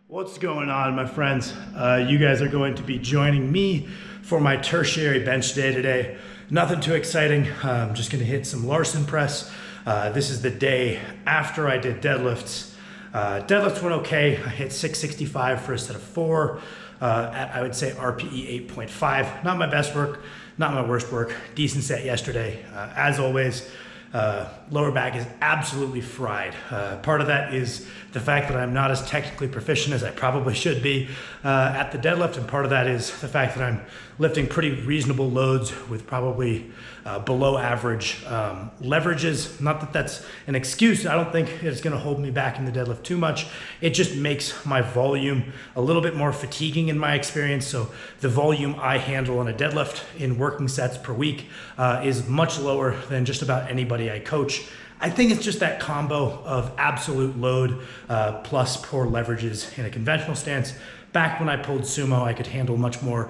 What's going on, my friends? You guys are going to be joining me for my tertiary bench day today. Nothing too exciting. I'm just going to hit some Larson press. This is the day after I did deadlifts. Deadlifts went okay. I hit 665 for a set of 4 at, I would say, RPE 8.5. Not my best work, not my worst work. Decent set yesterday. As always, lower back is absolutely fried. Part of that is the fact that I'm not as technically proficient as I probably should be at the deadlift, and part of that is the fact that I'm lifting pretty reasonable loads with probably below average leverages. Not that that's an excuse. I don't think it's going to hold me back in the deadlift too much. It just makes my volume a little bit more fatiguing in my experience. So the volume I handle on a deadlift in working sets per week is much lower than just about anybody I coach. I think it's just that combo of absolute load plus poor leverages in a conventional stance. Back when I pulled sumo, I could handle much more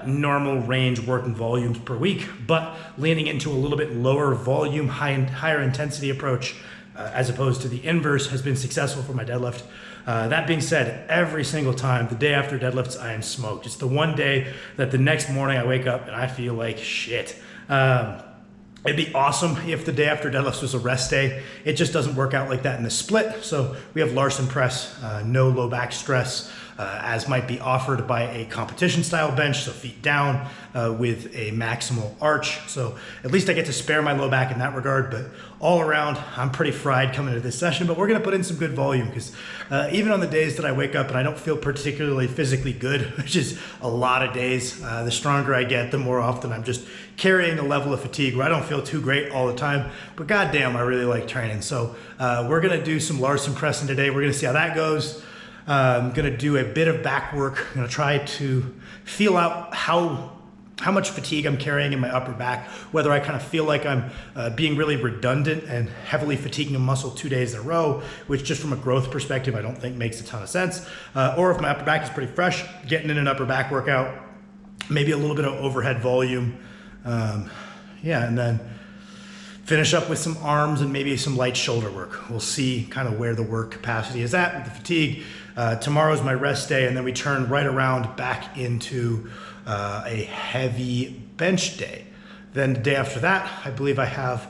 normal range working volumes per week, but leaning into a little bit lower volume, higher intensity approach, as opposed to the inverse, has been successful for my deadlift. That being said, every single time, the day after deadlifts, I am smoked. It's the one day that the next morning I wake up and I feel like shit. It'd be awesome if the day after deadlifts was a rest day. It just doesn't work out like that in the split. So we have Larson press, no low back stress, as might be offered by a competition style bench, so feet down with a maximal arch. So at least I get to spare my low back in that regard, but all around, I'm pretty fried coming into this session, but we're gonna put in some good volume because even on the days that I wake up and I don't feel particularly physically good, which is a lot of days, the stronger I get, the more often I'm just carrying a level of fatigue where I don't feel too great all the time, but goddamn, I really like training. So we're gonna do some Larson pressing today. We're gonna see how that goes. I'm gonna do a bit of back work. I'm gonna try to feel out how much fatigue I'm carrying in my upper back, whether I kind of feel like I'm being really redundant and heavily fatiguing a muscle 2 days in a row, which just from a growth perspective, I don't think makes a ton of sense. Or if my upper back is pretty fresh, getting in an upper back workout, maybe a little bit of overhead volume. Yeah, and then finish up with some arms and maybe some light shoulder work. We'll see kind of where the work capacity is at with the fatigue. Tomorrow's my rest day, and then we turn right around back into a heavy bench day. Then the day after that, I believe I have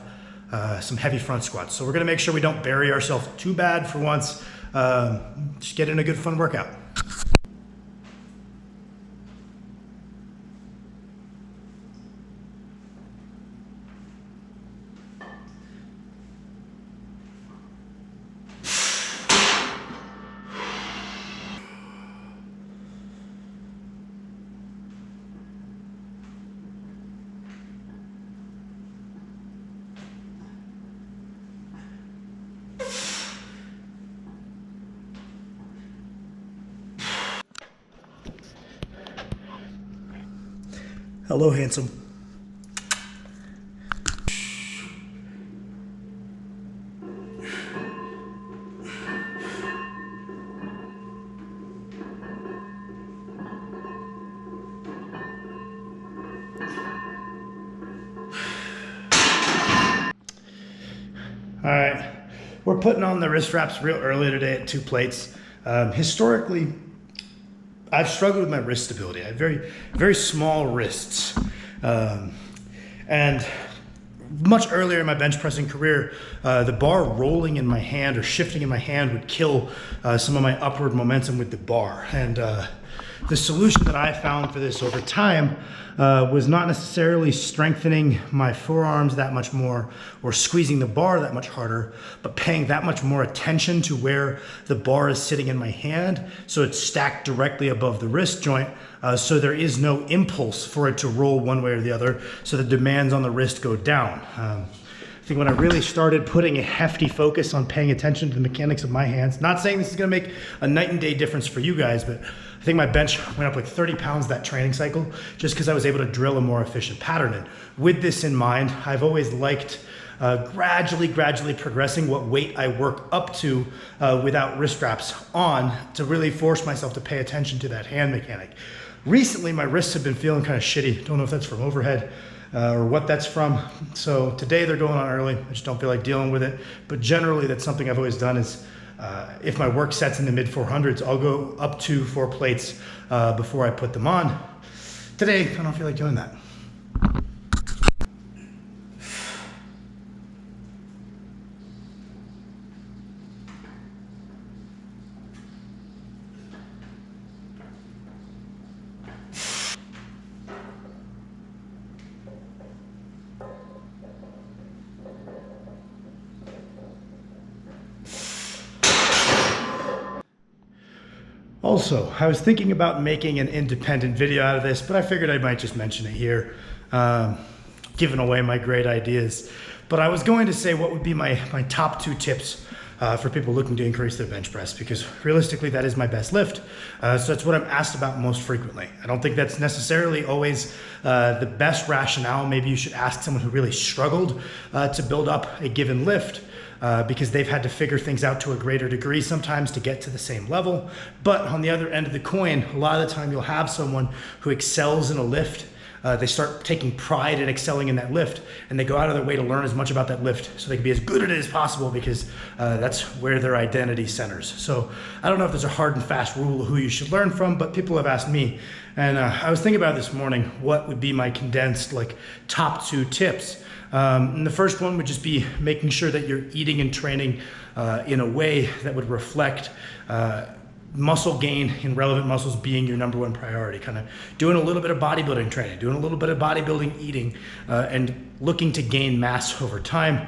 some heavy front squats. So we're gonna make sure we don't bury ourselves too bad for once. Just get in a good fun workout. Hello, handsome. All right, we're putting on the wrist wraps real early today at 2 plates. Historically, I've struggled with my wrist stability. I have very, very small wrists. And much earlier in my bench pressing career, the bar rolling in my hand or shifting in my hand would kill some of my upward momentum with the bar. And the solution that I found for this over time was not necessarily strengthening my forearms that much more or squeezing the bar that much harder, but paying that much more attention to where the bar is sitting in my hand so it's stacked directly above the wrist joint, so there is no impulse for it to roll one way or the other, so the demands on the wrist go down. I think when I really started putting a hefty focus on paying attention to the mechanics of my hands, not saying this is gonna make a night and day difference for you guys, but I think my bench went up like 30 pounds that training cycle just because I was able to drill a more efficient pattern. And with this in mind, I've always liked gradually progressing what weight I work up to without wrist straps on to really force myself to pay attention to that hand mechanic. Recently, my wrists have been feeling kind of shitty. Don't know if that's from overhead or what that's from. So today they're going on early. I just don't feel like dealing with it. But generally, that's something I've always done is If my work set's in the mid 400s, I'll go up to 4 plates before I put them on. Today, I don't feel like doing that. Also, I was thinking about making an independent video out of this, but I figured I might just mention it here, giving away my great ideas. But I was going to say what would be my top 2 tips for people looking to increase their bench press, because realistically that is my best lift. So that's what I'm asked about most frequently. I don't think that's necessarily always the best rationale. Maybe you should ask someone who really struggled to build up a given lift. Because they've had to figure things out to a greater degree sometimes to get to the same level. But on the other end of the coin, a lot of the time you'll have someone who excels in a lift. They start taking pride in excelling in that lift, and they go out of their way to learn as much about that lift so they can be as good at it as possible, because that's where their identity centers. So I don't know if there's a hard and fast rule of who you should learn from, but people have asked me. And I was thinking about this morning, what would be my condensed top 2 tips. And the first one would just be making sure that you're eating and training in a way that would reflect muscle gain in relevant muscles being your #1 priority. Kind of doing a little bit of bodybuilding training, doing a little bit of bodybuilding eating, and looking to gain mass over time.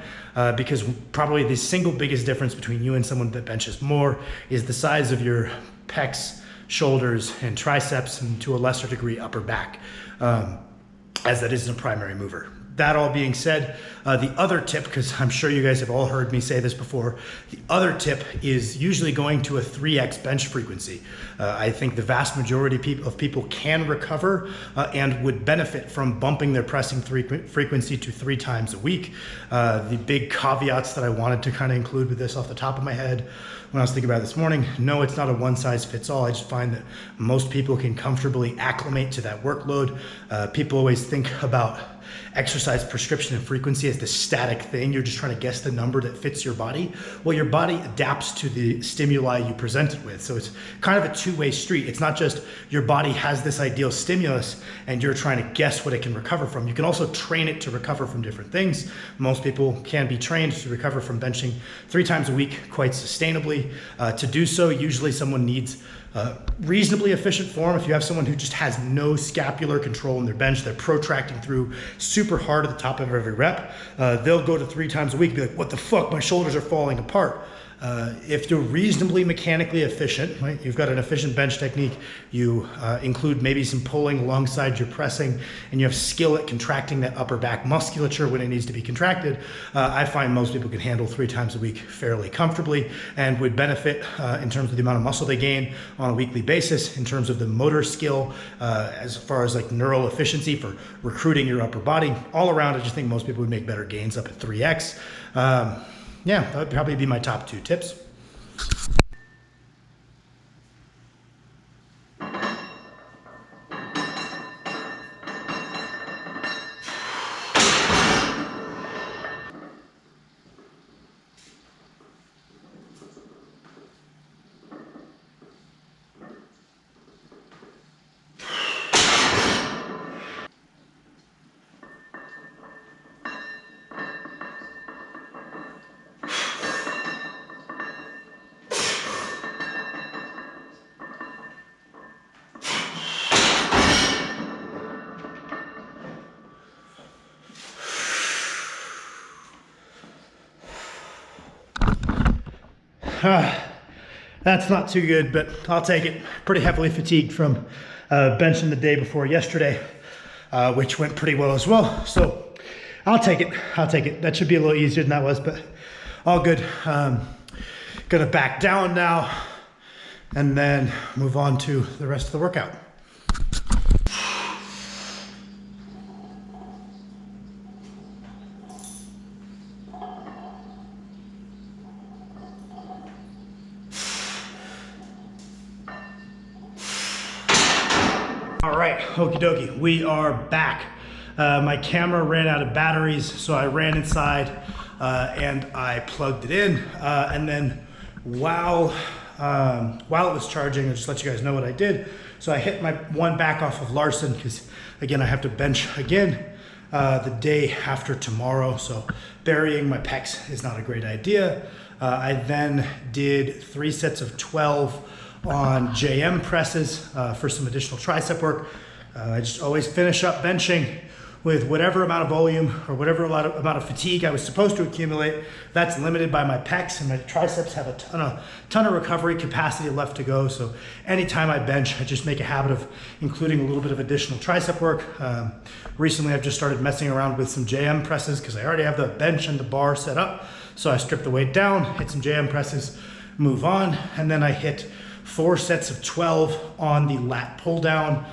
Because probably the single biggest difference between you and someone that benches more is the size of your pecs, shoulders, and triceps, and to a lesser degree upper back, as that isn't a primary mover. That all being said, the other tip, because I'm sure you guys have all heard me say this before, the other tip is usually going to a 3x bench frequency. I think the vast majority of people can recover and would benefit from bumping their pressing frequency to 3 times a week. The big caveats that I wanted to kind of include with this off the top of my head when I was thinking about it this morning, no, it's not a one size fits all. I just find that most people can comfortably acclimate to that workload. People always think about exercise prescription and frequency as the static thing. You're just trying to guess the number that fits your body. Well, your body adapts to the stimuli you present it with. So it's kind of a two-way street. It's not just your body has this ideal stimulus and you're trying to guess what it can recover from. You can also train it to recover from different things. Most people can be trained to recover from benching 3 times a week quite sustainably. To do so, usually someone needs reasonably efficient form. If you have someone who just has no scapular control in their bench, they're protracting through super hard at the top of every rep, they'll go to 3 times a week and be like, what the fuck, my shoulders are falling apart. If you're reasonably mechanically efficient, right, you've got an efficient bench technique, you include maybe some pulling alongside your pressing, and you have skill at contracting that upper back musculature when it needs to be contracted, I find most people can handle 3 times a week fairly comfortably and would benefit in terms of the amount of muscle they gain on a weekly basis, in terms of the motor skill, as far as like neural efficiency for recruiting your upper body. All around, I just think most people would make better gains up at 3x. Yeah, that would probably be my top 2 tips. That's not too good, but I'll take it. Pretty heavily fatigued from benching the day before yesterday, which went pretty well as well. So I'll take it. I'll take it. That should be a little easier than that was, but all good. Gonna back down now and then move on to the rest of the workout. All right, okie dokie, we are back. My camera ran out of batteries, so I ran inside and I plugged it in and then while it was charging, I'll just let you guys know what I did. So I hit my one back off of Larson because, again, I have to bench again the day after tomorrow. So burying my pecs is not a great idea. I then did 3 sets of 12 on JM presses for some additional tricep work. I just always finish up benching with whatever amount of volume or whatever amount of fatigue I was supposed to accumulate. That's limited by my pecs, and my triceps have a ton of recovery capacity left to go. So anytime I bench, I just make a habit of including a little bit of additional tricep work. Recently, I've just started messing around with some JM presses because I already have the bench and the bar set up. So I strip the weight down, hit some JM presses, move on, and then I hit 4 sets of 12 on the lat pull down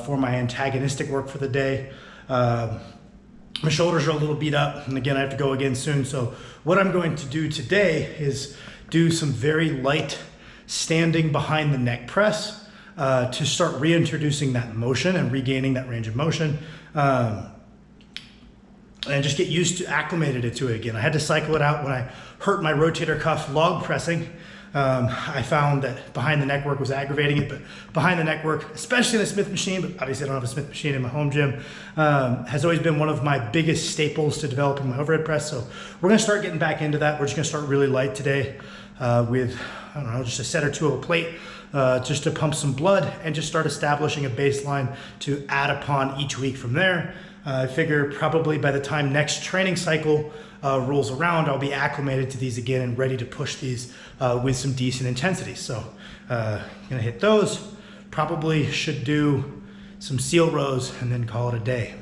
for my antagonistic work for the day. My shoulders are a little beat up, and again, I have to go again soon. So what I'm going to do today is do some very light standing behind the neck press to start reintroducing that motion and regaining that range of motion. And just get used to, acclimated to it again. I had to cycle it out when I hurt my rotator cuff log pressing. I found that behind the neck work was aggravating it, but behind the neck work, especially in a Smith machine, but obviously I don't have a Smith machine in my home gym, has always been one of my biggest staples to developing my overhead press. So we're gonna start getting back into that. We're just gonna start really light today with, I don't know, just a set or 2 of a plate, just to pump some blood and just start establishing a baseline to add upon each week from there. I figure probably by the time next training cycle rolls around, I'll be acclimated to these again and ready to push these with some decent intensity. So gonna hit those, probably should do some seal rows and then call it a day.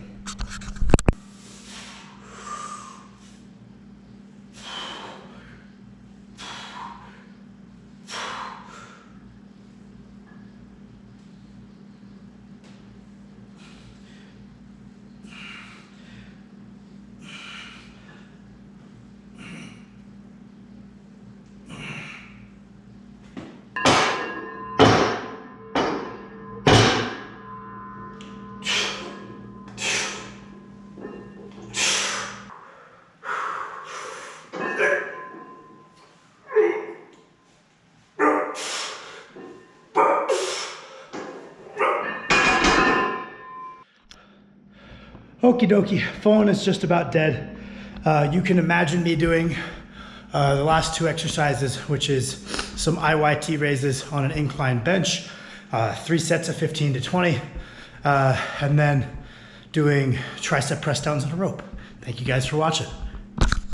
Okie dokie, phone is just about dead. You can imagine me doing the last 2 exercises, which is some IYT raises on an incline bench, 3 sets of 15 to 20, and then doing tricep press downs on a rope. Thank you guys for watching.